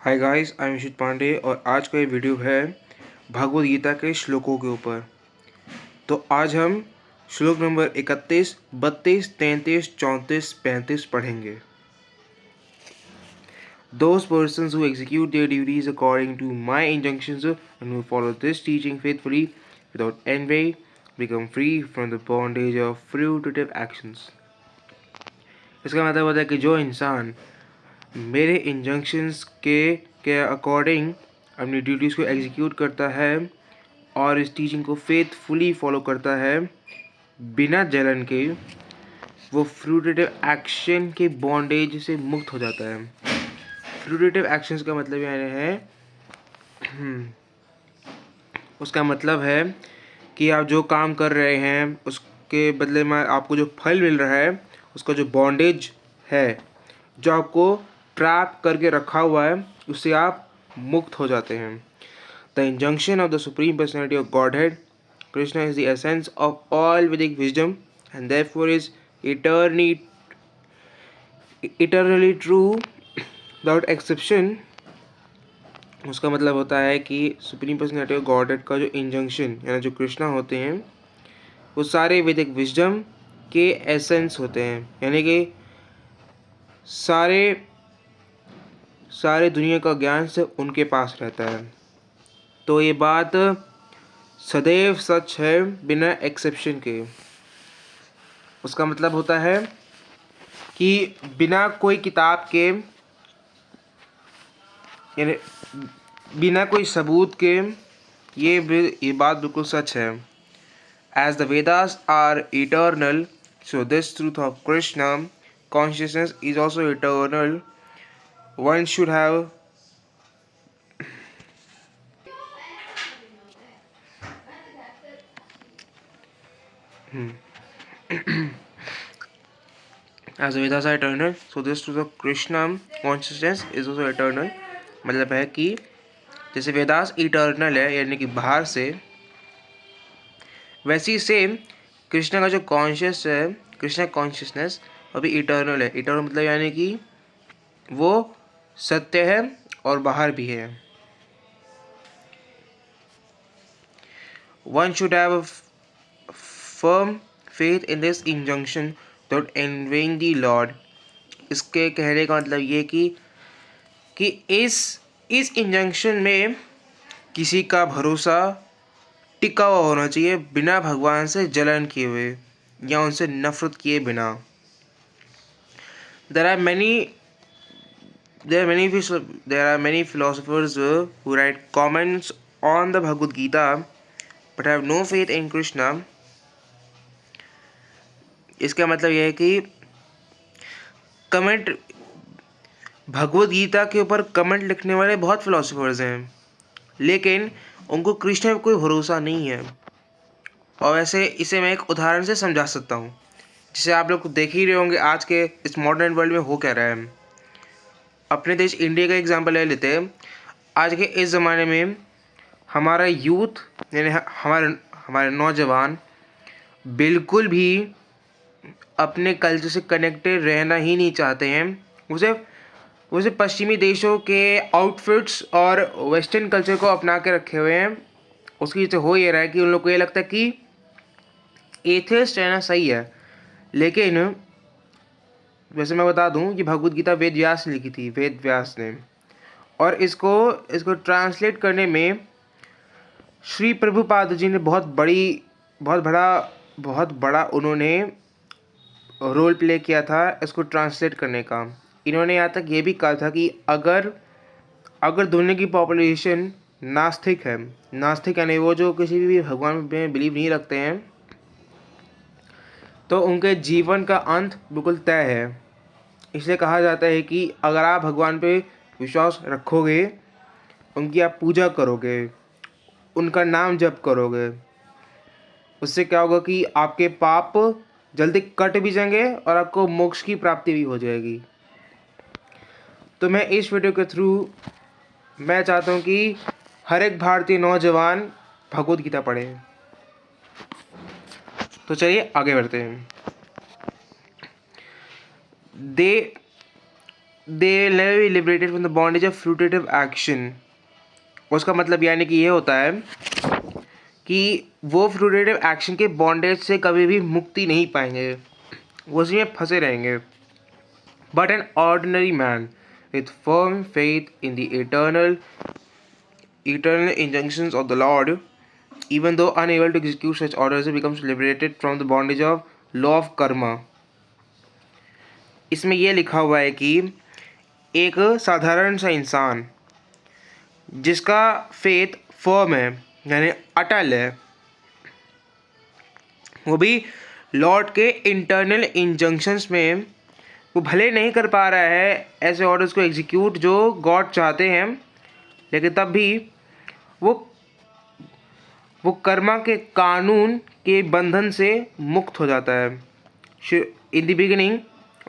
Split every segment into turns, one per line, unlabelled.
Hi guys, I am विशुद्ध पांडे और आज का ये वीडियो है भगवद गीता के श्लोकों के ऊपर। तो आज हम श्लोक नंबर 31, 32, 33, 34, 35 पढ़ेंगे। Those persons who execute their duties according to my injunctions and who follow this teaching faithfully without envy become free from the bondage of fruitive actions। इसका मतलब होता है कि जो इंसान मेरे इंजंक्शंस के अकॉर्डिंग अपनी ड्यूटीज़ को एग्जीक्यूट करता है और इस टीचिंग को फेथफुली फॉलो करता है बिना जलन के, वो फ्रूटेटिव एक्शन के बॉन्डेज से मुक्त हो जाता है। फ्रूटेटिव एक्शंस का मतलब यह है उसका मतलब है कि आप जो काम कर रहे हैं उसके बदले में आपको जो फल मिल रहा है, उसका जो बॉन्डेज है, जो आपको ट्रैप करके रखा हुआ है, उससे आप मुक्त हो जाते हैं। The injunction of the supreme personality of godhead Krishna is the essence of all Vedic wisdom and therefore is eternally true without exception. उसका मतलब होता है कि सुप्रीम पर्सनैलिटी ऑफ गॉडहेड का जो इंजंक्शन यानी जो कृष्णा होते हैं, वो सारे वैदिक विजडम के एसेंस होते हैं, यानी कि सारे दुनिया का ज्ञान से उनके पास रहता है। तो ये बात सदैव सच है बिना एक्सेप्शन के। उसका मतलब होता है कि बिना कोई किताब के यानी बिना कोई सबूत के ये बात बिल्कुल सच है। As the Vedas are eternal, so this truth of Krishna consciousness is also eternal. One should have as the Vedas are eternal, so this truth of Krishna consciousness is also eternal. मतलब है कि जैसे Vedas eternal है यानी कि बाहर से, वैसी सेम कृष्णा का जो कॉन्शियस है, कृष्णा कॉन्शियसनेस, वो भी इटर्नल है। इटर्नल मतलब यानी कि वो सत्य है और बाहर भी है। One should have a firm faith in this injunction without envying the Lord। इसके कहने का मतलब ये कि इस इंजंक्शन में किसी का भरोसा टिका हुआ होना चाहिए बिना भगवान से जलन किए हुए या उनसे नफरत किए बिना। There are many philosophers who write comments on the Bhagavad Gita but have no faith in Krishna। इसका मतलब यह है कि कमेंट भगवद गीता के ऊपर कमेंट लिखने वाले बहुत फिलोसोफर्स हैं, लेकिन उनको कृष्ण पे कोई भरोसा नहीं है। और वैसे इसे मैं एक उदाहरण से समझा सकता हूँ, जिसे आप लोग देख ही रहे होंगे आज के इस मॉडर्न वर्ल्ड में हो क्या रहा है। अपने देश इंडिया का एग्जांपल ले लेते हैं। आज के इस ज़माने में हमारा यूथ यानी हमारे नौजवान बिल्कुल भी अपने कल्चर से कनेक्टेड रहना ही नहीं चाहते हैं। उसे पश्चिमी देशों के आउटफिट्स और वेस्टर्न कल्चर को अपना के रखे हुए हैं। उसकी वजह से हो ये रहा है कि उन लोग को ये लगता है कि एथियस्ट रहना सही है। लेकिन वैसे मैं बता दूं कि भगवद गीता वेद व्यास ने लिखी थी, वेद व्यास ने, और इसको ट्रांसलेट करने में श्री प्रभुपाद जी ने बहुत बड़ा उन्होंने रोल प्ले किया था इसको ट्रांसलेट करने का। इन्होंने यहाँ तक ये भी कहा था कि अगर दुनिया की पॉपुलेशन नास्तिक है, नास्तिक यानी वो जो किसी भी भगवान में बिलीव नहीं रखते हैं, तो उनके जीवन का अंत बिल्कुल तय है। इसलिए कहा जाता है कि अगर आप भगवान पे विश्वास रखोगे, उनकी आप पूजा करोगे, उनका नाम जप करोगे, उससे क्या होगा कि आपके पाप जल्दी कट भी जाएंगे और आपको मोक्ष की प्राप्ति भी हो जाएगी। तो मैं इस वीडियो के थ्रू मैं चाहता हूँ कि हर एक भारतीय नौजवान भगवद गीता पढ़े। तो चलिए आगे बढ़ते हैं। They will never be liberated from the bondage of fruitive action. उसका मतलब यानी कि ये होता है कि वो फ्रूटेटिव एक्शन के बॉन्डेज से कभी भी मुक्ति नहीं पाएंगे, वो उसी में फंसे रहेंगे। But an ordinary man with firm faith in the eternal injunctions of the Lord, even though unable to execute such orders, becomes liberated from the bondage of law of karma। इसमें यह लिखा हुआ है कि एक साधारण सा इंसान जिसका फेथ फर्म है यानी अटल है, वो भी लॉर्ड के इंटरनल इंजंक्शंस में वो भले नहीं कर पा रहा है ऐसे ऑर्डर्स को एग्जीक्यूट जो गॉड चाहते हैं, लेकिन तब भी वो कर्मा के कानून के बंधन से मुक्त हो जाता है। In the beginning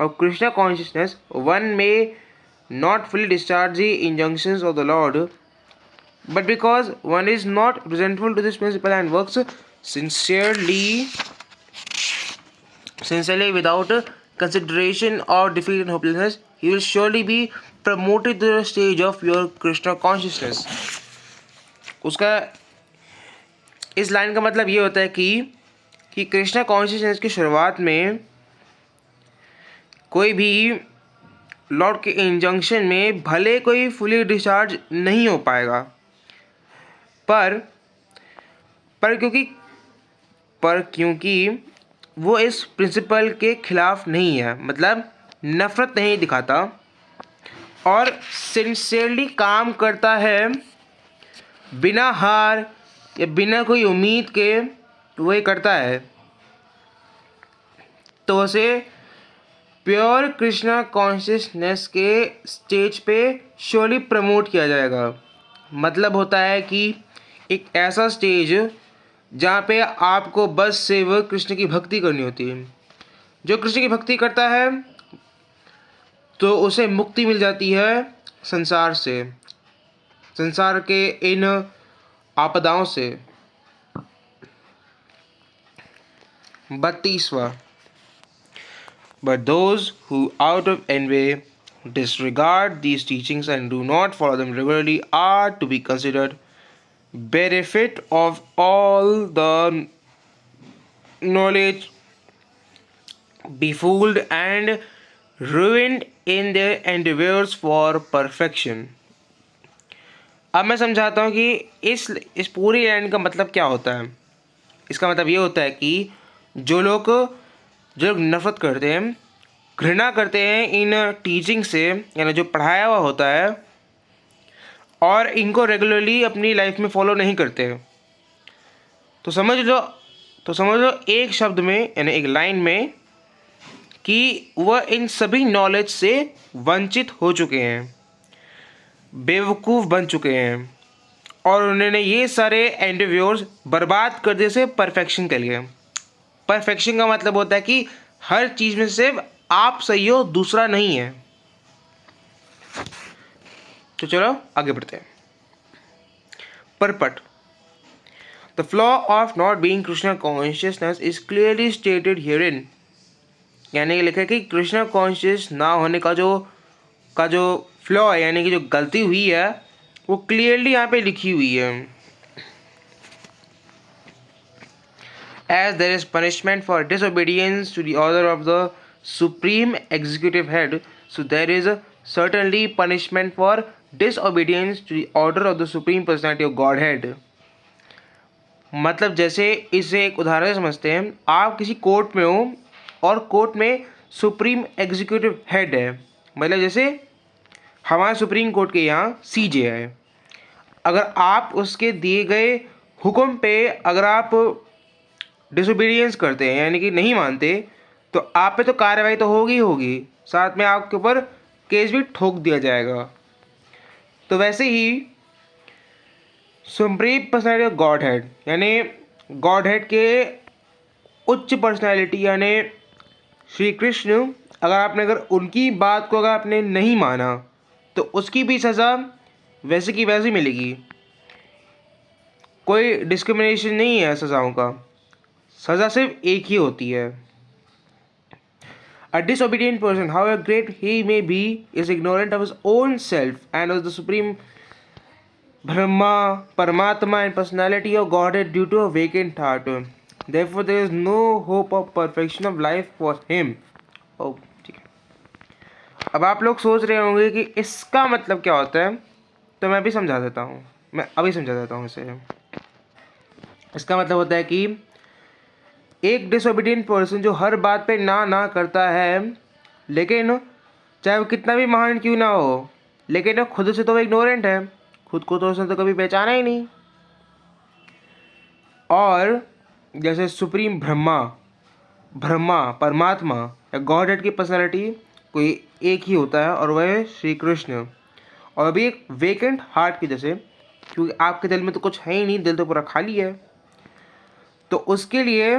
of Krishna consciousness one may not fully discharge the injunctions of the lord, but because one is not resentful to this principle and works sincerely without consideration or defeat and hopelessness, he will surely be promoted to the stage of pure Krishna consciousness। उसका इस line का मतलब ये होता है कि Krishna consciousness की शुरुआत में कोई भी लॉर्ड के इंजंक्शन में भले कोई फुली डिस्चार्ज नहीं हो पाएगा, पर क्योंकि वो इस प्रिंसिपल के खिलाफ नहीं है, मतलब नफरत नहीं दिखाता और सिंसियरली काम करता है बिना हार या बिना कोई उम्मीद के, वो ये करता है, तो उसे प्योर कृष्णा कॉन्शियसनेस के स्टेज पे श्योरली प्रमोट किया जाएगा। मतलब होता है कि एक ऐसा स्टेज जहाँ पे आपको बस सिर्फ कृष्ण की भक्ति करनी होती है। जो कृष्ण की भक्ति करता है तो उसे मुक्ति मिल जाती है संसार से, संसार के इन आपदाओं से। 32वां, But those who out of envy disregard these teachings and do not follow them regularly are to be considered bereft of all the knowledge, befooled and ruined in their endeavors for perfection। अब मैं समझाता हूँ कि इस पूरी line का मतलब क्या होता है। इसका मतलब ये होता है कि जो लोग नफरत करते हैं, घृणा करते हैं इन टीचिंग से, यानी जो पढ़ाया हुआ होता है, और इनको रेगुलरली अपनी लाइफ में फॉलो नहीं करते, तो समझ लो एक शब्द में यानी एक लाइन में कि वह इन सभी नॉलेज से वंचित हो चुके हैं, बेवकूफ़ बन चुके हैं, और उन्होंने ये सारे एंडेव्योर्स बर्बाद कर दिए से परफेक्शन के लिए। परफेक्शन का मतलब होता है कि हर चीज़ में सिर्फ आप सही हो, दूसरा नहीं है। तो चलो आगे बढ़ते हैं। Purport, the flaw of not being Krishna consciousness is clearly stated herein. यानी कि लिखा है कि कृष्णा कॉन्शियस ना होने का जो फ्लॉ है, यानी कि जो गलती हुई है, वो क्लियरली यहाँ पे लिखी हुई है। As there is punishment for disobedience to the order of the supreme executive head, so there is certainly punishment for disobedience to the order of the supreme personality of Godhead। मतलब जैसे इसे एक उदाहरण समझते हैं, आप किसी कोर्ट में हो और कोर्ट में सुप्रीम एग्जीक्यूटिव हेड है, मतलब जैसे हमारे सुप्रीम कोर्ट के यहाँ सीजे है। अगर आप उसके दिए गए हुक्म पे अगर आप डिसोबीडियंस करते हैं, यानी कि नहीं मानते, तो आप पे तो कार्रवाई तो होगी होगी, साथ में आपके ऊपर केस भी ठोक दिया जाएगा। तो वैसे ही supreme personality of godhead, यानी गॉड हेड के उच्च पर्सनैलिटी यानी श्री कृष्ण, अगर उनकी बात को अगर आपने नहीं माना तो उसकी भी सज़ा वैसे की वैसे मिलेगी। कोई डिस्क्रिमिनेशन नहीं है सज़ाओं का, सज़ा सिर्फ एक ही होती है। A disobedient person, however great he may be, is ignorant of his own self and of the supreme Brahma, Paramatma, and personality of Godhead due to a vacant heart. Therefore, there is no hope of perfection of life for him. Oh, ठीक है। अब आप लोग सोच रहे होंगे कि इसका मतलब क्या होता है, तो मैं भी समझा देता हूँ। मैं अभी समझा देता हूँ इसे। इसका मतलब होता है कि एक डिसोबीडियंट पर्सन जो हर बात पे ना ना करता है, लेकिन चाहे वो कितना भी महान क्यों ना हो, लेकिन वो खुद से तो वो इग्नोरेंट है, खुद को तो उसने तो कभी पहचाना ही नहीं। और जैसे सुप्रीम ब्रह्मा, परमात्मा या गॉड हेड की पर्सनैलिटी कोई एक ही होता है और वह है श्री कृष्ण। और अभी एक वेकेंट हार्ट की जैसे, क्योंकि आपके दिल में तो कुछ है ही नहीं, दिल तो पूरा खाली है, तो उसके लिए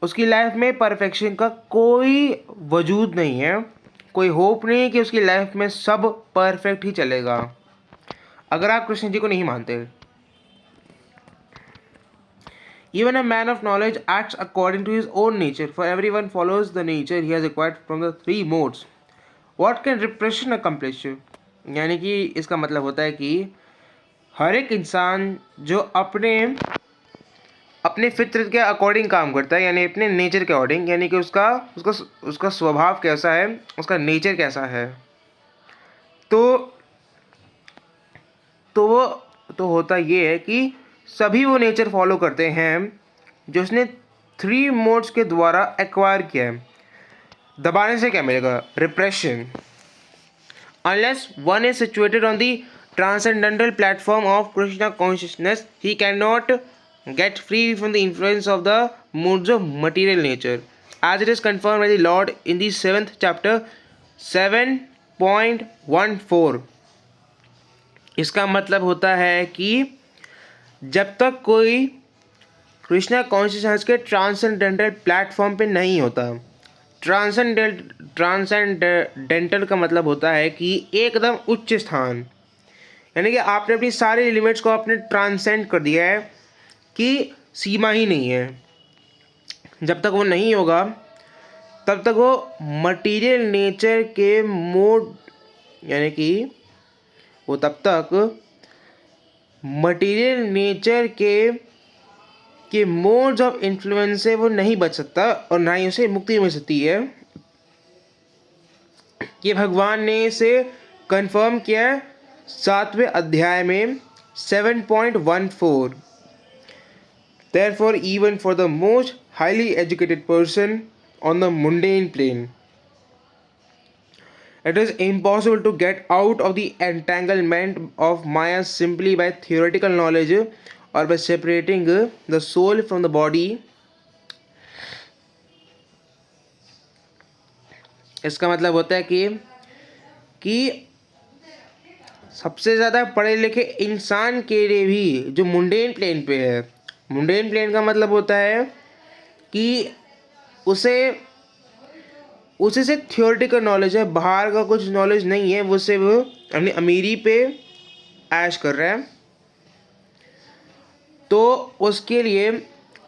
उसकी लाइफ में परफेक्शन का कोई वजूद नहीं है, कोई होप नहीं है कि उसकी लाइफ में सब परफेक्ट ही चलेगा, अगर आप कृष्ण जी को नहीं मानते। Even a man of knowledge acts according to his own nature, for everyone follows the nature he has acquired from the three modes. What can repression accomplish? यानी कि इसका मतलब होता है कि हर एक इंसान जो अपने फितरत के अकॉर्डिंग काम करता है, यानी अपने नेचर के अकॉर्डिंग, यानी कि उसका उसका उसका स्वभाव कैसा है, उसका नेचर कैसा है, तो होता ये है कि सभी वो नेचर फॉलो करते हैं जो उसने 3 मोड्स के द्वारा एक्वायर किया है। दबाने से क्या मिलेगा? Repression. Unless one is situated on the transcendental platform of Krishna consciousness, he can not get free from the influence of the moods of material nature, as it is confirmed by the Lord in the 7th chapter 7.14. इसका मतलब होता है कि जब तक कोई Krishna consciousness के transcendental platform पे नहीं होता, ट्रांसेंडेंटल का मतलब होता है कि एकदम उच्च स्थान, यानी कि आपने अपनी सारी लिमिट्स को आपने ट्रांसेंड कर दिया है कि सीमा ही नहीं है। जब तक वो नहीं होगा तब तक वो मटेरियल नेचर के मोड, यानी कि वो तब तक मटेरियल नेचर के मोड्स ऑफ इन्फ्लुएंस से वो नहीं बच सकता और ना ही उसे मुक्ति मिल सकती है। ये भगवान ने इसे कंफर्म किया है 7वें अध्याय में 7.14. Therefore, even for the most highly educated person on the mundane plane, it is impossible to get out of the entanglement of Maya simply by theoretical knowledge or by separating the soul from the body. इसका मतलब होता है कि सबसे ज़्यादा पढ़े लिखे इंसान के लिए भी जो मुंडेन प्लेन पे है, मुंडेन प्लेन का मतलब होता है कि उसे सिर्फ थियोरेटिकल नॉलेज है, बाहर का कुछ नॉलेज नहीं है, वो सिर्फ अपनी अमीरी पे ऐश कर रहा है, तो उसके लिए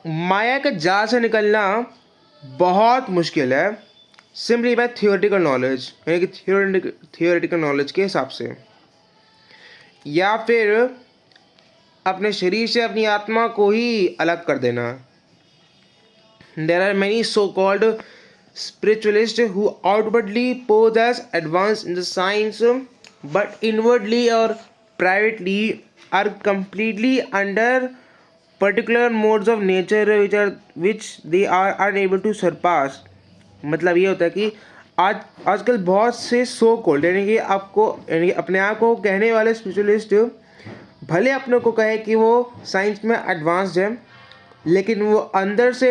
माया के जाल से निकलना बहुत मुश्किल है सिंपली बाय थियोरेटिकल नॉलेज, यानी कि थियोरेटिकल नॉलेज के हिसाब से, या फिर अपने शरीर से अपनी आत्मा को ही अलग कर देना। There are many so-called spiritualists who outwardly pose as advanced in the science, but inwardly or privately are completely under particular modes of nature which they are unable to surpass. मतलब ये होता है कि आजकल बहुत से सो कॉल्ड, यानी कि अपने आप को कहने वाले स्पिरिचुअलिस्ट भले अपने को कहे कि वो साइंस में एडवांस्ड है, लेकिन वो अंदर से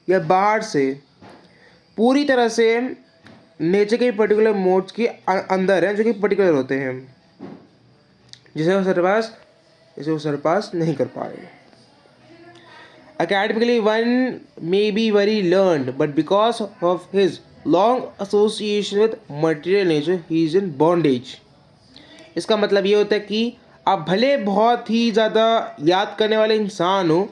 या बाहर से पूरी तरह से नेचर के पर्टिकुलर मोड्स के अंदर हैं जो कि पर्टिकुलर होते हैं, जिसे वो सरपास नहीं कर पा रहे। Academically, one may be very learned, but because of his long association with material nature, he is in bondage. इसका मतलब ये होता है कि आप भले बहुत ही ज़्यादा याद करने वाले इंसान हो,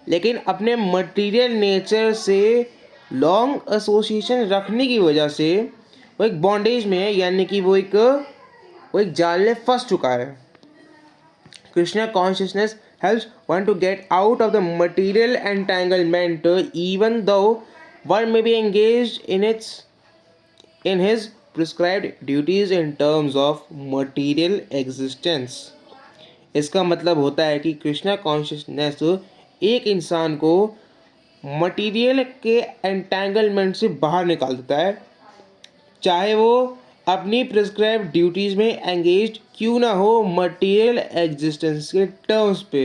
लेकिन अपने मटेरियल नेचर से लॉन्ग एसोसिएशन रखने की वजह से वो एक बॉन्डेज में है, यानी कि वो एक जाल में फंस चुका है। Krishna consciousness helps one to get out of the material entanglement, even though one may be engaged in his prescribed duties in terms of material existence. इसका मतलब होता है कि कृष्णा कॉन्शियसनेस एक इंसान को मटेरियल के एंटेंगलमेंट से बाहर निकाल देता है, चाहे वो अपनी प्रिस्क्राइब ड्यूटीज़ में एंगेज क्यों ना हो मटेरियल एग्जिस्टेंस के टर्म्स पे।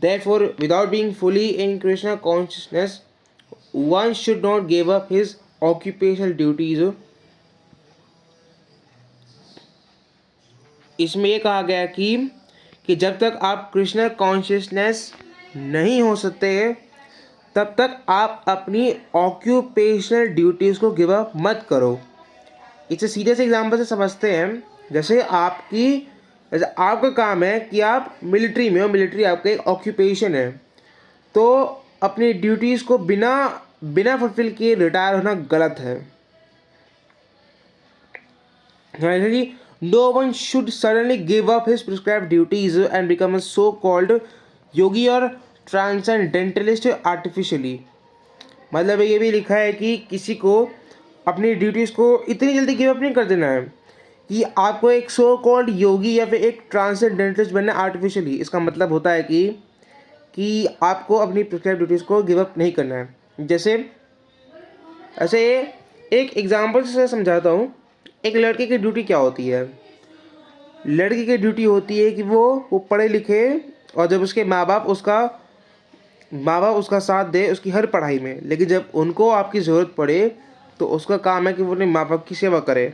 Therefore, without being fully in Krishna consciousness, one should not give up his occupational duties. इसमें ये कहा गया कि जब तक आप कृष्ण कॉन्शियसनेस नहीं हो सकते तब तक आप अपनी ऑक्यूपेशनल ड्यूटीज़ को गिव अप मत करो। इसे सीधे से एग्जाम्पल से समझते हैं। जैसे आपका काम है कि आप मिलिट्री में हो, मिलिट्री आपका एक ऑक्यूपेशन है, तो अपनी ड्यूटीज़ को बिना फुलफिल किए रिटायर होना गलत है। No one should suddenly give up his prescribed duties and become a so called yogi or transcendentalist artificially. मतलब ये भी लिखा है कि किसी को अपनी ड्यूटीज़ को इतनी जल्दी गिव अप नहीं कर देना है कि आपको एक सो कॉल्ड योगी या फिर एक ट्रांसेंडेंटलिस्ट बनना आर्टिफिशियली। इसका मतलब होता है कि आपको अपनी प्रिस्क्राइब ड्यूटीज़ को गिव अप नहीं करना है। ऐसे एक एग्जांपल से समझाता हूँ। एक लड़के की ड्यूटी क्या होती है? लड़की की ड्यूटी होती है कि वो पढ़े लिखे और जब उसके माँ बाप उसका साथ दे उसकी हर पढ़ाई में, लेकिन जब उनको आपकी ज़रूरत पड़े तो उसका काम है कि वो अपने माँ बाप की सेवा करे।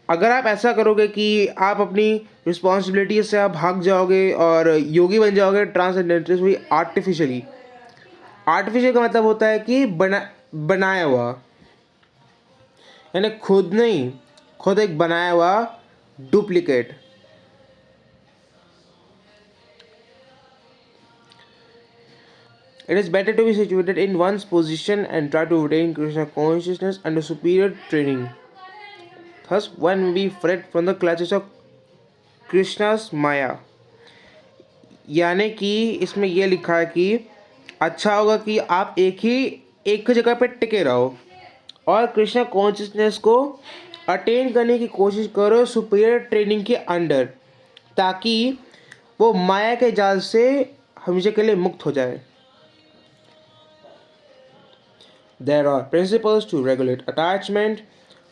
अगर आप ऐसा करोगे कि आप अपनी रिस्पॉन्सिबिलिटी से आप भाग जाओगे और योगी बन जाओगे, ट्रांसेंडेंटलिस्ट हुई आर्टिफिशियल का मतलब होता है कि बनाया हुआ, यानी खुद नहीं, खुद एक बनाया हुआ duplicate. It is better to be situated in one's position and try to retain Krishna consciousness under superior training. Thus, one may be freed from the clutches of Krishna's Maya. यानी कि इसमें यह लिखा है कि अच्छा होगा कि आप एक ही जगह पर टिके रहो और कृष्णा कॉन्शियसनेस को अटेन करने की कोशिश करो सुपीरियर ट्रेनिंग के अंडर, ताकि वो माया के जाल से हमेशा के लिए मुक्त हो जाए। There are principles to regulate attachment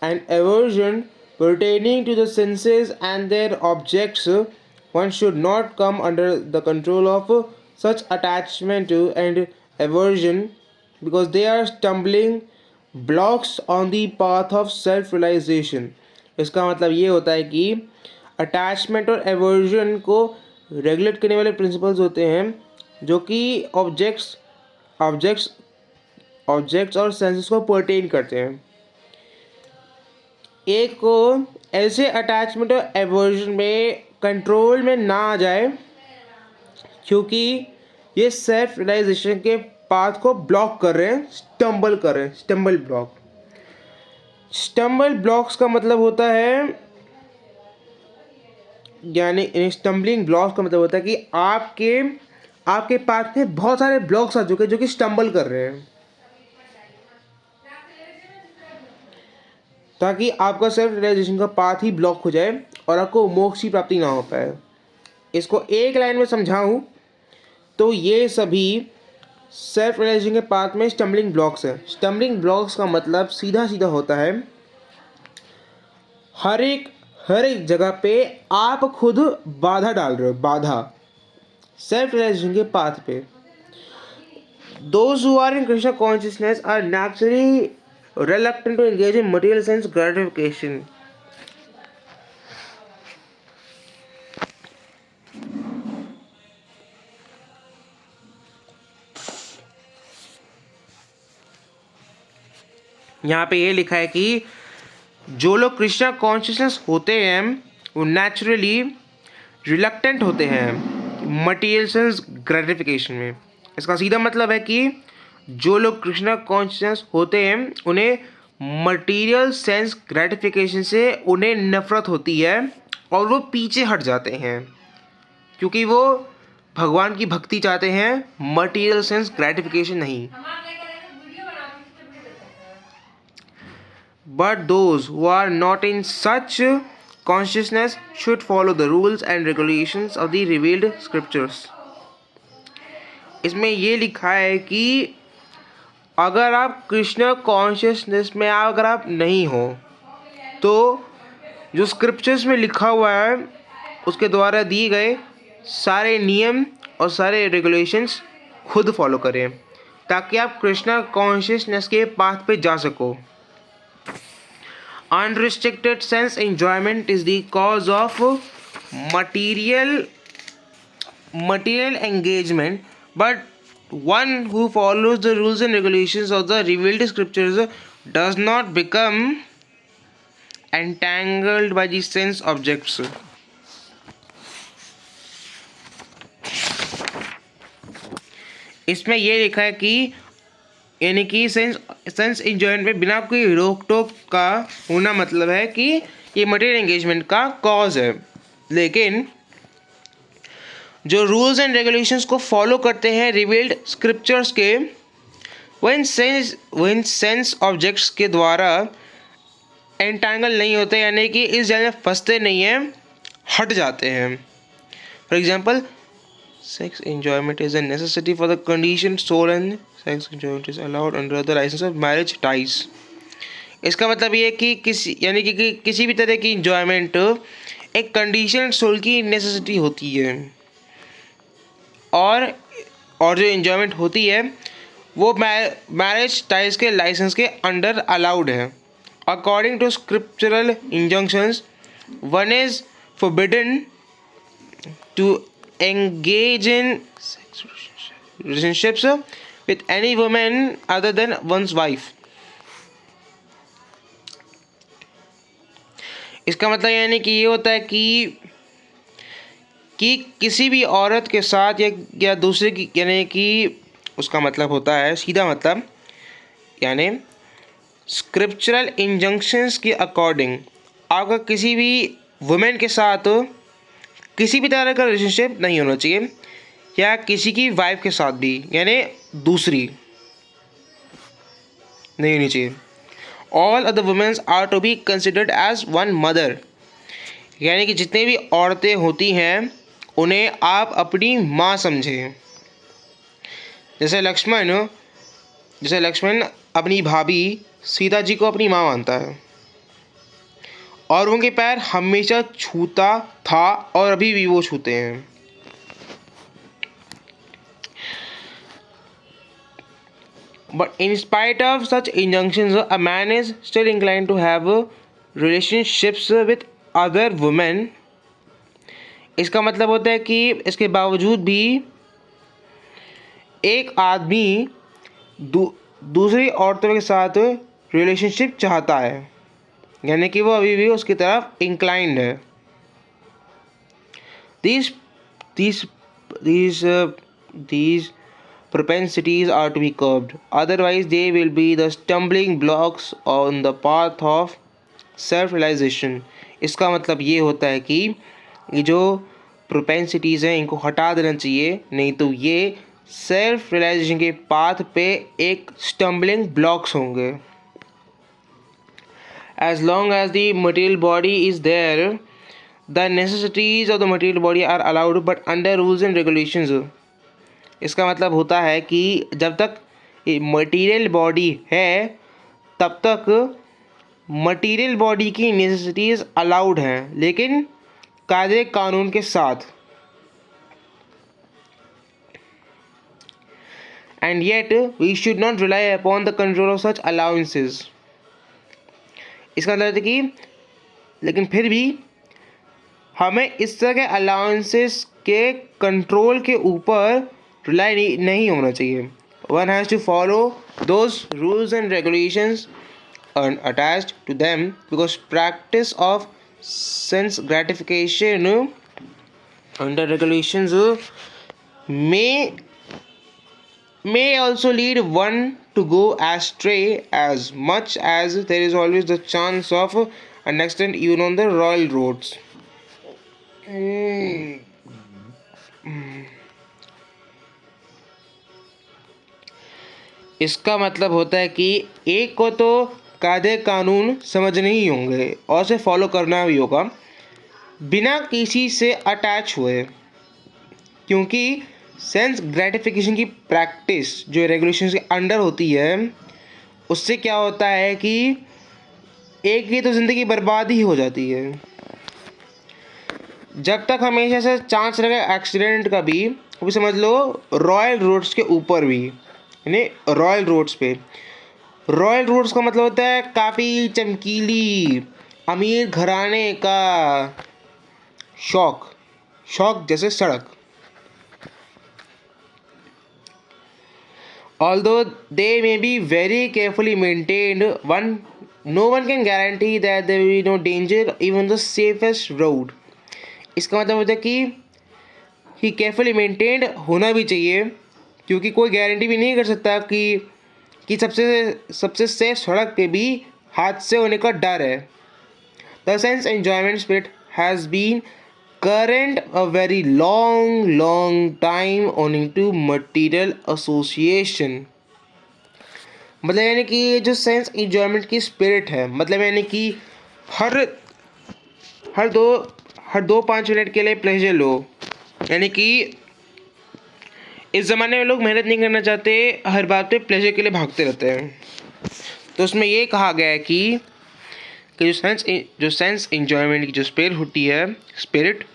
and aversion pertaining to the senses and their objects. One should not come under the control of such attachment and aversion because they are stumbling blocks on the path of self-realization. इसका मतलब ये होता है कि attachment और aversion को regulate करने वाले प्रिंसिपल्स होते हैं जो कि ऑब्जेक्ट्स और सेंसेस को पर्टेन करते हैं। एक को ऐसे अटैचमेंट और एवर्जन में कंट्रोल में ना आ जाए क्योंकि ये सेल्फ रियलाइजेशन के पाथ को ब्लॉक कर रहे हैं, स्टम्बल ब्लॉक्स का मतलब होता है, यानी स्टम्बलिंग ब्लॉक्स का मतलब होता है कि आपके पाथ में बहुत सारे ब्लॉक्स आ चुके हैं जो कि स्टम्बल कर रहे हैं, ताकि आपका सेल्फ रियलाइजेशन का पाथ ही ब्लॉक हो जाए और आपको मोक्ष की प्राप्ति ना हो पाए। इसको एक लाइन में समझाऊं तो ये सभी सेल्फ रियलाइजेशन के पाथ में स्टम्बलिंग ब्लॉक्स हैं। स्टम्बलिंग ब्लॉक्स का मतलब सीधा होता है हर एक जगह पे आप खुद बाधा डाल रहे हो, बाधा सेल्फ रियलाइजेशन के पाथ पे। Those who are in Krishna consciousness are naturally reluctant to engage in material sense gratification. यहाँ पे ये लिखा है कि जो लोग कृष्णा कॉन्शियसनेस होते हैं वो नेचुरली रिलक्टेंट होते हैं मटेरियल सेंस ग्रेटिफिकेशन में। इसका सीधा मतलब है कि जो लोग कृष्णा कॉन्शियस होते हैं उन्हें मटेरियल सेंस ग्रेटिफिकेशन से उन्हें नफरत होती है और वो पीछे हट जाते हैं क्योंकि वो भगवान की भक्ति चाहते हैं, मटेरियल सेंस ग्रेटिफिकेशन नहीं। But those who are not in such consciousness should follow the rules and regulations of the revealed scriptures. इसमें ये लिखा है कि अगर आप कृष्ण कॉन्शियसनेस में अगर आप नहीं हो तो जो स्क्रिप्चर्स में लिखा हुआ है उसके द्वारा दिए गए सारे नियम और सारे रेगुलेशंस खुद फॉलो करें ताकि आप कृष्ण कॉन्शियसनेस के पाथ पे जा सको। Unrestricted sense enjoyment is the cause of material engagement, but one who follows the rules and regulations of the revealed scriptures does not become entangled by the sense objects. इसमें ये लिखा है कि यानी कि सेंस एंजॉयमेंट में बिना कोई रोक टोक का होना मतलब है कि ये मटेरियल एंगेजमेंट का कॉज है, लेकिन जो रूल्स एंड रेगुलेशंस को फॉलो करते हैं रिवील्ड स्क्रिप्चर्स के, वन सेंस ऑब्जेक्ट्स के द्वारा एंटैंगल नहीं होते यानी कि इस जाल में फंसते नहीं हैं, हट जाते हैं। For example, sex enjoyment is a necessity for the conditioned soul and sex enjoyment is allowed under the license of marriage ties. इसका मतलब ये है कि किसी भी तरह की इंजॉयमेंट एक कंडीशन सोल की नेसेसिटी होती है और जो इंजॉयमेंट होती है वो मैरिज टाइज के लाइसेंस के अंडर अलाउड है। According to scriptural injunctions, one is forbidden to engage in relationships with any woman other than one's wife. इसका मतलब यानी कि ये होता है कि किसी भी औरत के साथ या दूसरे की, यानी कि उसका मतलब होता है सीधा मतलब यानी स्क्रिप्चरल इंजंक्शंस के अकॉर्डिंग आपका किसी भी वुमेन के साथ किसी भी तरह का रिलेशनशिप नहीं होना चाहिए या किसी की वाइफ के साथ भी यानी दूसरी नहीं होनी चाहिए। All other women's are to be considered as one mother, यानी कि जितने भी औरतें होती हैं उन्हें आप अपनी माँ समझें। जैसे लक्ष्मण अपनी भाभी सीता जी को अपनी माँ मानता है और उनके पैर हमेशा छूता था और अभी भी वो छूते हैं। But in spite of such injunctions, a man is still inclined to have relationships with other women. इसका मतलब होता है कि इसके बावजूद भी एक आदमी दूसरी औरतों के साथ रिलेशनशिप चाहता है, यानी कि वो अभी भी उसकी तरफ इंक्लाइंड है। These propensities are to be curbed, otherwise they will be the stumbling blocks on the path of self-realization. इसका मतलब ये होता है कि ये जो प्रोपेंसिटीज़ हैं इनको हटा देना चाहिए, नहीं तो ये सेल्फ रियलाइजेशन के पाथ पे एक स्टम्बलिंग ब्लॉक्स होंगे। As long as the material body is there, the necessities of the material body are allowed, but under rules and regulations. इसका मतलब होता है कि जब तक मटेरियल बॉडी है तब तक मटेरियल बॉडी की नेसेसिटीज़ अलाउड हैं, लेकिन कायदे कानून के साथ। And yet we should not rely upon the control of such allowances. इसका मतलब है कि लेकिन फिर भी हमें इस तरह के अलाउंसेस के कंट्रोल के ऊपर रिलाई नहीं होना चाहिए। One has to follow those rules and regulations and attached to them, because practice of sense gratification under regulations may may also lead one to go astray as much as there is always the chance of an accident even on the royal roads. इसका मतलब होता है कि एक को तो कायदे कानून समझने ही होंगे और उसे फॉलो करना भी होगा बिना किसी से अटैच हुए, क्योंकि सेंस ग्रेटिफिकेशन की प्रैक्टिस जो रेगुलेशंस के अंडर होती है उससे क्या होता है कि एक की तो ज़िंदगी बर्बाद ही हो जाती है। जब तक हमेशा से चांस रहेगा एक्सीडेंट का भी, वो भी समझ लो रॉयल रोड्स के ऊपर भी, यानी रॉयल रोड्स पे। रॉयल रोड्स का मतलब होता है काफ़ी चमकीली अमीर घराने का शौक शौक जैसे सड़क। Although they may be very carefully maintained, no one can guarantee that there will be no danger even the safest road. इसका मतलब होता है कि केयरफुली मेंटेन्ड होना भी चाहिए, क्योंकि कोई गारंटी भी नहीं कर सकता कि सबसे सेफ सड़क पे भी हादसे होने का डर है। The sense enjoyment spirit has been current a very long time owing to material association। मतलब यानी कि ये जो सेंस इंजॉयमेंट की स्पिरिट है, मतलब यानी कि हर हर दो 5 मिनट के लिए प्लेजर लो, यानी कि इस ज़माने में लोग मेहनत नहीं करना चाहते, हर बात पे प्लेजर के लिए भागते रहते हैं। तो उसमें ये कहा गया है कि जो सेंस इंजॉयमेंट की जो स्पिरिट होती है, स्पिरिट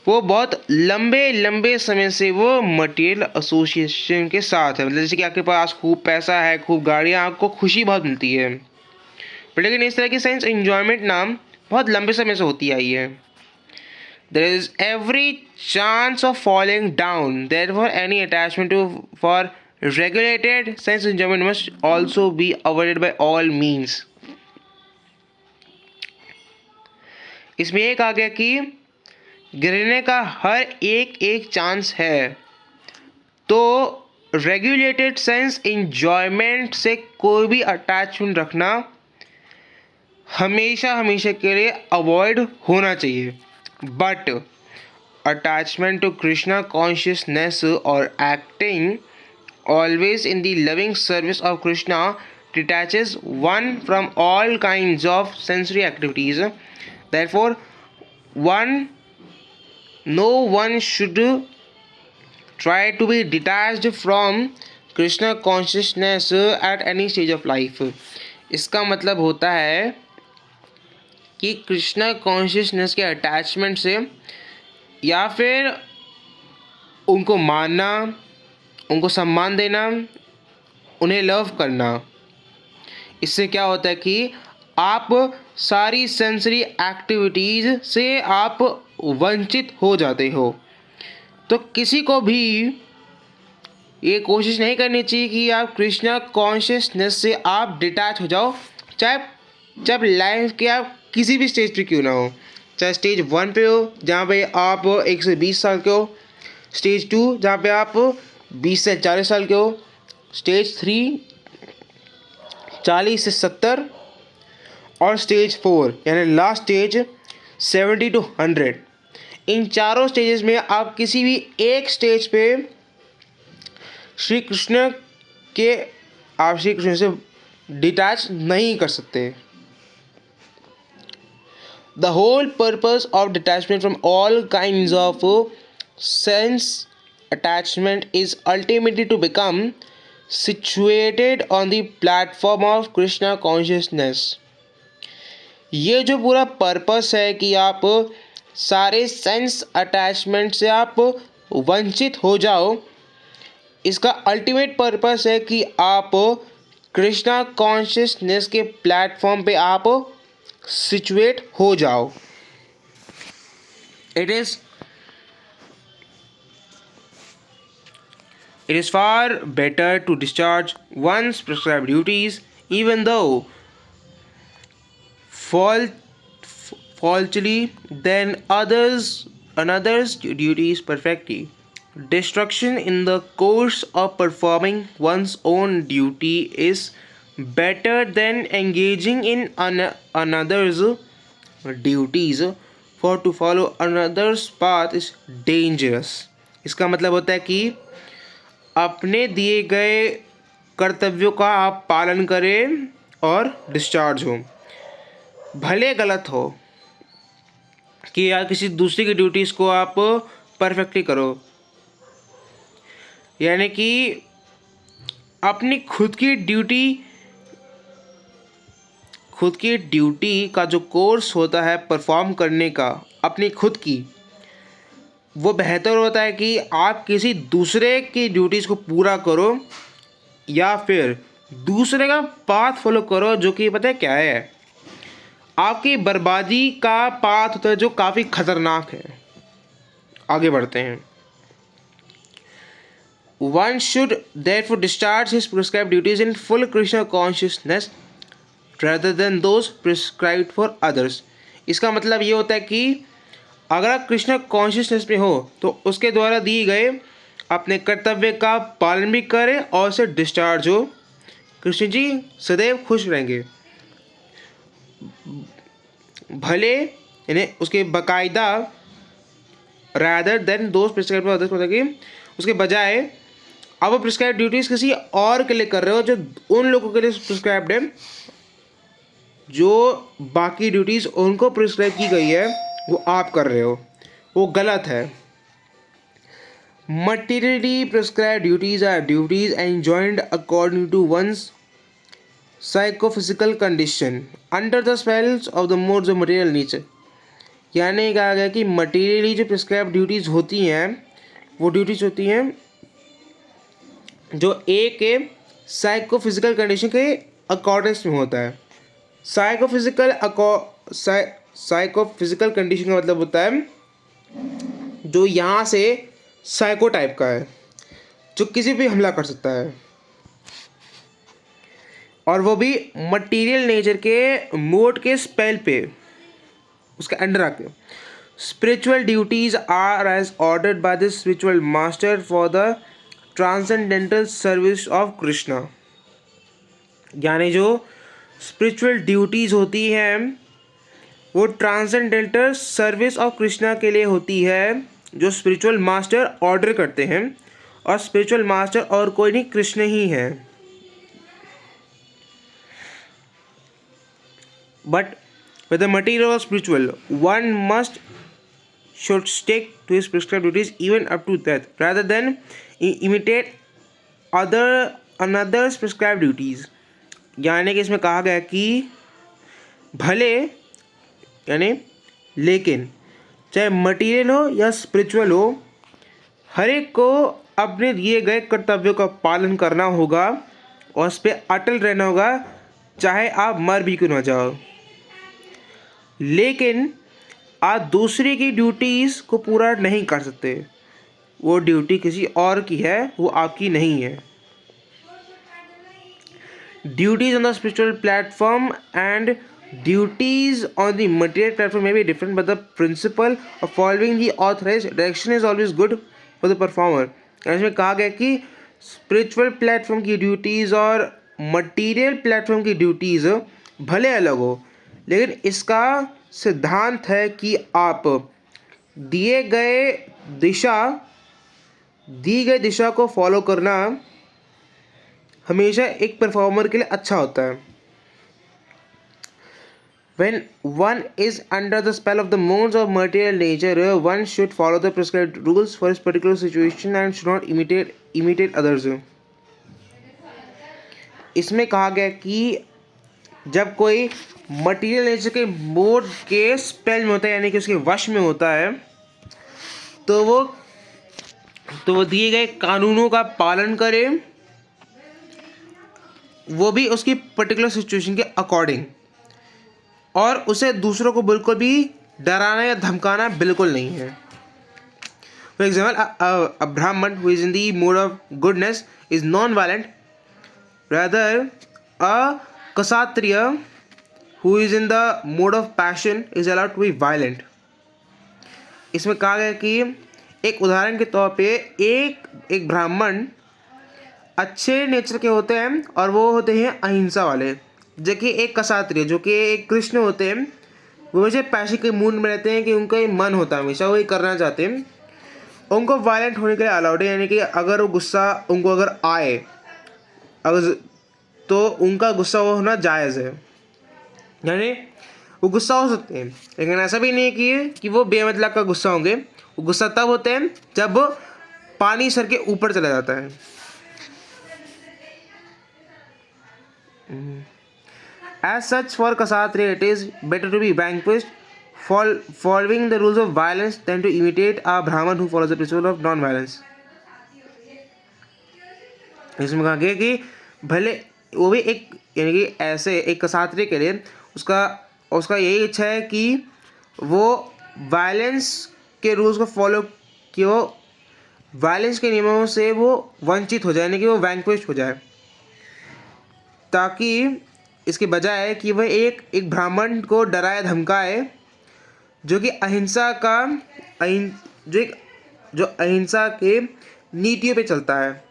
वो बहुत लंबे समय से वो मटेरियल एसोसिएशन के साथ है। मतलब जैसे कि आपके पास खूब पैसा है, खूब गाड़ियाँ, आपको खुशी बहुत मिलती है, पर लेकिन इस तरह की सेंस इंजॉयमेंट नाम बहुत लंबे समय से होती आई है। There is every chance of falling down, therefore any attachment to for regulated sense enjoyment must also be avoided by all means। इसमें एक आ गया कि गिरने का हर एक चांस है, तो रेगुलेटेड सेंस इंजॉयमेंट से कोई भी अटैचमेंट रखना हमेशा के लिए अवॉइड होना चाहिए। But attachment to Krishna consciousness और acting always in the loving service of Krishna detaches one from all kinds of sensory activities। Therefore, no one should try to be detached from Krishna consciousness at any stage of life। इसका मतलब होता है कि Krishna consciousness के attachment से या फिर उनको मानना, उनको सम्मान देना, उन्हें लव करना, इससे क्या होता है कि आप सारी सेंसरी एक्टिविटीज़ से आप वंचित हो जाते हो। तो किसी को भी ये कोशिश नहीं करनी चाहिए कि आप कृष्णा कॉन्शियसनेस से आप डिटैच हो जाओ, चाहे जब लाइफ के आप किसी भी स्टेज पे क्यों ना हो, चाहे स्टेज 1 पे हो जहाँ पे आप 1 से 20 साल के हो, स्टेज 2 जहाँ पे आप 20 से 40 साल के हो, स्टेज 3 40 से 70 और स्टेज 4 यानी लास्ट स्टेज 70 to 100। इन चारों स्टेजेस में आप किसी भी एक स्टेज पे श्री कृष्ण से डिटैच नहीं कर सकते। The whole purpose of detachment from all kinds of sense attachment is ultimately to become situated on the platform of Krishna consciousness। ये जो पूरा पर्पस है कि आप सारे सेंस अटैचमेंट से आप वंचित हो जाओ, इसका अल्टीमेट पर्पस है कि आप कृष्णा कॉन्शियसनेस के प्लेटफॉर्म पे आप सिचुएट हो जाओ। It is far better to discharge one's prescribed duties, even though faultily, than another's duties perfectly। Destruction in the course of performing one's own duty is better than engaging in another's duties, for to follow another's path is dangerous. इसका मतलब होता है कि अपने दिए गए कर्तव्यों का आप पालन करें और डिस्चार्ज हो, भले गलत हो कि यार किसी दूसरे की ड्यूटीज़ को आप परफेक्टली करो। यानी कि अपनी खुद की ड्यूटी का जो कोर्स होता है परफॉर्म करने का अपनी खुद की, वो बेहतर होता है कि आप किसी दूसरे की ड्यूटीज़ को पूरा करो या फिर दूसरे का पाथ फॉलो करो, जो कि पता है क्या है, आपकी बर्बादी का पाथ होता है, जो काफ़ी खतरनाक है। आगे बढ़ते हैं। One should therefore discharge his prescribed duties in full Krishna consciousness rather than those prescribed for others. इसका मतलब ये होता है कि अगर आप कृष्ण कॉन्शियसनेस में हो तो उसके द्वारा दिए गए अपने कर्तव्य का पालन भी करें और उसे डिस्चार्ज हो। कृष्ण जी सदैव खुश रहेंगे, भले यानी उसके बाकायदा rather than those prescribed for others, मतलब कि उसके बजाय अब वो प्रिस्क्राइब ड्यूटीज़ किसी और के लिए कर रहे हो जो उन लोगों के लिए प्रिस्क्राइब्ड है, जो बाकी ड्यूटीज़ उनको प्रिस्क्राइब की गई है वो आप कर रहे हो, वो गलत है। Materially prescribe duties are duties enjoined according to one's psychophysical condition under the spells of the modes of material nature. यानी कहा गया कि मटीरियली जो प्रिस्क्राइब ड्यूटीज़ होती हैं वो ड्यूटीज़ होती हैं जो एक के साइकोफिजिकल कंडीशन के अकॉर्डेंस में होता है। साइकोफिजिकल कंडीशन का मतलब होता है जो यहाँ से साइको टाइप का है, जो किसी भी हमला कर सकता है, और वो भी मटेरियल नेचर के मोड के स्पेल पे उसके अंडर आके। Spiritual duties are as ordered by the spiritual master for the transcendental service of Krishna. यानी जो स्पिरिचुअल ड्यूटीज़ होती हैं वो ट्रांसेंडेंटल सर्विस ऑफ कृष्णा के लिए होती है, जो स्पिरिचुअल मास्टर ऑर्डर करते हैं, और स्पिरिचुअल मास्टर और कोई नहीं कृष्ण ही है। But whether material or spiritual, one should stick to his prescribed duties even up to death, rather than imitate another's prescribed duties. यानी कि इसमें कहा गया कि भले यानी लेकिन चाहे मटेरियल हो या स्पिरिचुअल हो, हर एक को अपने दिए गए कर्तव्यों का पालन करना होगा और उस पर अटल रहना होगा, चाहे आप मर भी क्यों ना जाओ। लेकिन आप दूसरे की ड्यूटीज़ को पूरा नहीं कर सकते, वो ड्यूटी किसी और की है, वो आपकी नहीं है। Duties on the spiritual platform and duties on the material platform में भी different, but the principle of following the authorised direction is always good for the performer. इसमें कहा गया कि स्पिरिचुअल प्लेटफॉर्म की ड्यूटीज़ और मटेरियल प्लेटफॉर्म की duties भले अलग हो, लेकिन इसका सिद्धांत है कि आप दी गई दिशा को फॉलो करना हमेशा एक परफॉर्मर के लिए अच्छा होता है। When one is under the spell of the modes of material nature, one should follow the prescribed rules for his particular situation and should not imitate others. इसमें कहा गया कि जब कोई मटेरियल नेचर के मोड के स्पेल में होता है, यानी कि उसके वश में होता है, तो वो दिए गए कानूनों का पालन करे, वो भी उसकी पर्टिकुलर सिचुएशन के अकॉर्डिंग, और उसे दूसरों को बिल्कुल भी डराना या धमकाना बिल्कुल नहीं है। For example, a Brahmin who is in the mode of goodness is non violent, rather a Kshatriya who is in the mode of passion is allowed to be violent. इसमें कहा गया कि एक उदाहरण के तौर पे एक ब्राह्मण अच्छे नेचर के होते हैं और वो होते हैं अहिंसा वाले, जबकि एक क्षत्रिय जो कि एक कृष्ण होते हैं वो हमेशा पैसे के मूड में रहते हैं कि उनका ये मन होता है, हमेशा वही करना चाहते हैं। उनको वायलेंट होने के लिए अलाउड है, यानी कि अगर वो गुस्सा उनको अगर आए अगर तो उनका गुस्सा वो होना जायज़ है, यानी वो गुस्सा हो सकते हैं, लेकिन ऐसा भी नहीं कि वो बेमतलब का गुस्सा होंगे। वो गुस्सा तब होते हैं जब पानी सर के ऊपर चला जाता है। As such, for Kshatriya, it is better to be vanquished following the rules of violence than to imitate a Brahman who follows the principle of non-violence. इसमें कहा गया कि भले वो भी एक, यानी कि ऐसे एक क्षत्रिय के लिए उसका यही इच्छा है कि वो वायलेंस के रूल्स को फॉलो, कि वो वायलेंस के नियमों से वो वंचित हो जाए, यानी कि वो वैंक्विश हो जाए, ताकि इसके बजाय कि वह एक ब्राह्मण को डराए धमकाए जो कि जो अहिंसा के नीतियों पे चलता है।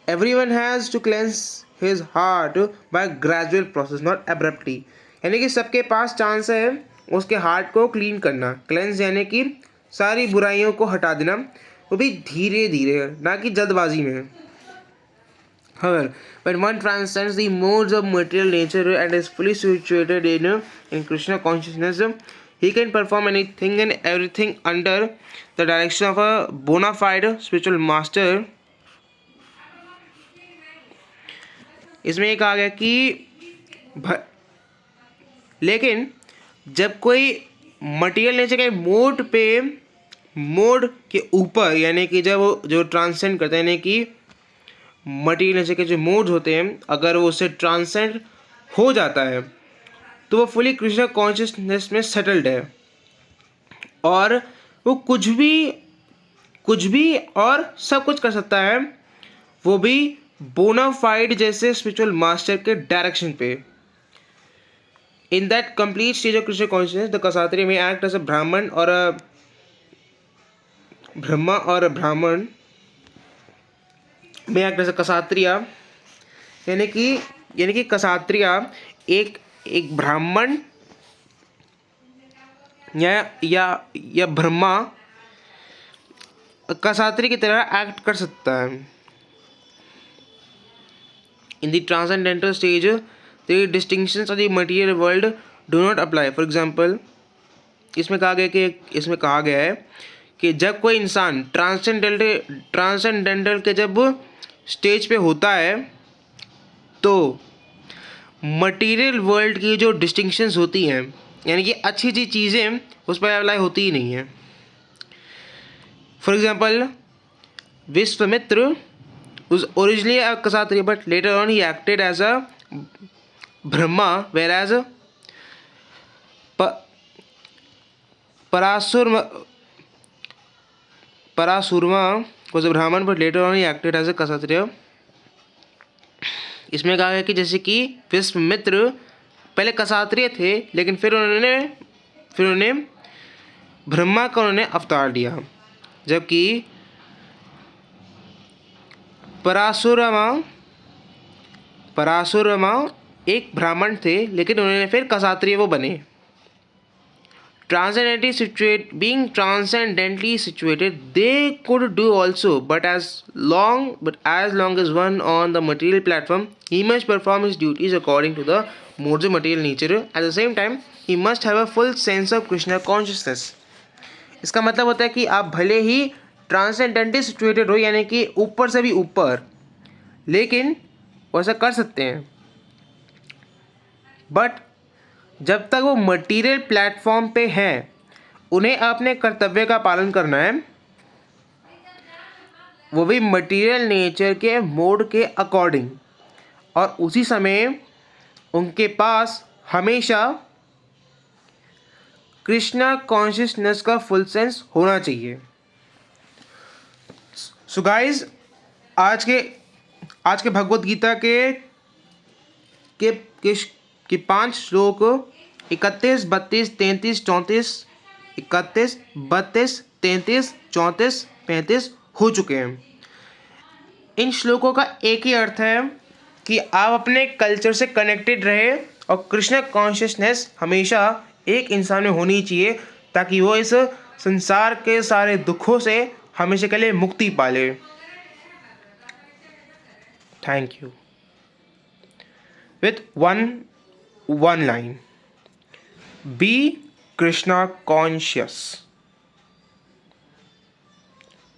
Everyone has to cleanse his heart by gradual process, not abruptly. यानी कि सबके पास चांस है उसके हार्ट को क्लीन करना। क्लेंस यानी कि सारी बुराइयों को हटा देना, वो भी धीरे धीरे, ना कि जल्दबाजी में। However, when one transcends the modes of material nature and is fully situated in Krishna consciousness, he can perform anything and everything under the direction of a bona fide spiritual master. इसमें एक आ गया कि लेकिन जब कोई material nature के mode के ऊपर, यानी कि जब जो ट्रांसेंड करते हैं, यानी कि मटीरियल नेचर के जो मोड्स होते हैं, अगर वो उससे ट्रांसेंड हो जाता है तो वो फुली कृष्ण कॉन्शियसनेस में सेटल्ड है और वो कुछ भी और सब कुछ कर सकता है, वो भी बोनाफाइड जैसे स्पिरिचुअल मास्टर के डायरेक्शन पे। In that complete stage of Krishna consciousness the kshatriya में एक्ट एज अ ब्राह्मण और ब्राह्मण में एक्ट एज अ क्षत्रिय, यानी कि क्षत्रिय एक ब्राह्मण या ब्रह्मा क्षत्रिय की तरह एक्ट कर सकता है। In the transcendental stage, the distinctions of the material world do not apply. For example, इसमें कहा गया है कि जब कोई इंसान ट्रांसेंडेंटल के जब स्टेज पे होता है तो मटेरियल वर्ल्ड की जो डिस्टिंक्शंस होती हैं, यानी कि अच्छी चीज़ें उस पर अप्लाई होती ही नहीं है। For example, Vishwamitra was originally a Kshatriya, but later on he acted as a Brahma, whereas Parasurma was a Brahman, but later on he acted as a Kshatriya. इसमें कहा है कि जैसे कि विश्वामित्र पहले क्षत्रिय थे, लेकिन फिर उन्होंने ब्रह्मा का अवतार लिया, जबकि पराशुरमा एक ब्राह्मण थे, लेकिन उन्होंने फिर क्षत्रिय वो बने। Being transcendently situated, they could do also, but as long as one on the material platform, he must perform his duties according to the modes of material nature. At the same time, he must have a full sense of Krishna consciousness. इसका मतलब होता है कि आप भले ही ट्रांसेंडेंटली situated हो, यानी कि ऊपर से भी ऊपर, लेकिन वैसा कर सकते हैं, बट जब तक वो मटेरियल प्लेटफॉर्म पे हैं उन्हें अपने कर्तव्य का पालन करना है, वो भी मटेरियल नेचर के मोड के अकॉर्डिंग, और उसी समय उनके पास हमेशा कृष्णा कॉन्शियसनेस का फुल सेंस होना चाहिए। सो गाइस, आज के भगवत गीता के 5 श्लोक 31, 32, 33, 34, 31, 32, 33, 34, 35 हो चुके हैं। इन श्लोकों का एक ही अर्थ है कि आप अपने कल्चर से कनेक्टेड रहे और कृष्ण कॉन्शियसनेस हमेशा एक इंसान में होनी चाहिए ताकि वो इस संसार के सारे दुखों से हमेशा के लिए मुक्ति पाले। Thank you. With one line, be Krishna conscious.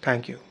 Thank you.